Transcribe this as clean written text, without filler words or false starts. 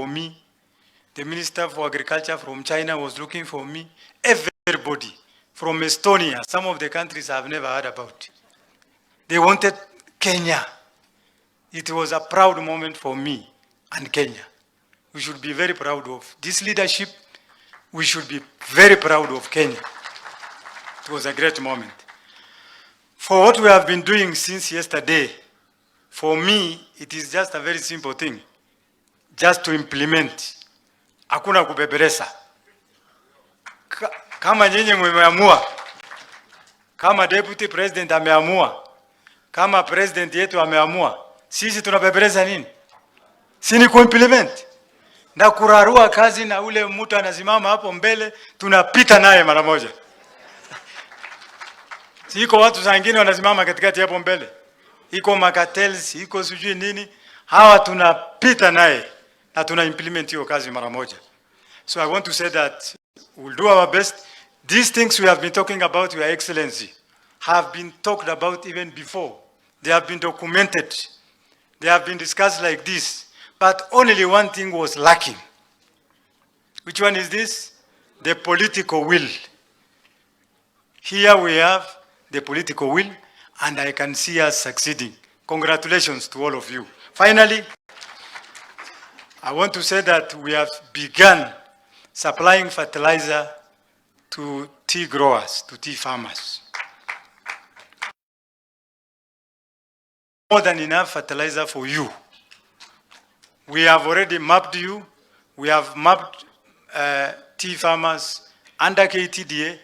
me. The Minister for Agriculture from China was looking for me. Everybody from Estonia, some of the countries I've never heard about. They wanted Kenya. It was a proud moment for me and Kenya. We should be very proud of this leadership. We should be very proud of Kenya. It was a great moment. For what we have been doing since yesterday, for me, it is just a very simple thing. Just to implement. Hakuna kubeberesa. Kama nyinyi mmeamua, kama deputy president ameamua, kama president yetu ameamua, sisi tunabeberesa nini? Si ni kuimplement. Na kurarua kazi na ule mtu anasimama hapo mbele, tunapita naye mara moja. Siko watu wengine wanasimama katikati hapo mbele. Iko makatels, iko sijui nini, hawa tunapita naye na tuna implement hiyo kazi mara moja. So I want to say that we'll do our best. These things we have been talking about, Your Excellency, have been talked about even before. They have been documented. They have been discussed like this. But only one thing was lacking. Which one is this? The political will. Here we have the political will, and I can see us succeeding. Congratulations to all of you. Finally, I want to say that we have begun supplying fertilizer to tea growers, to tea farmers. More than enough fertilizer for you. We have already mapped you. We have mapped tea farmers under KTDA.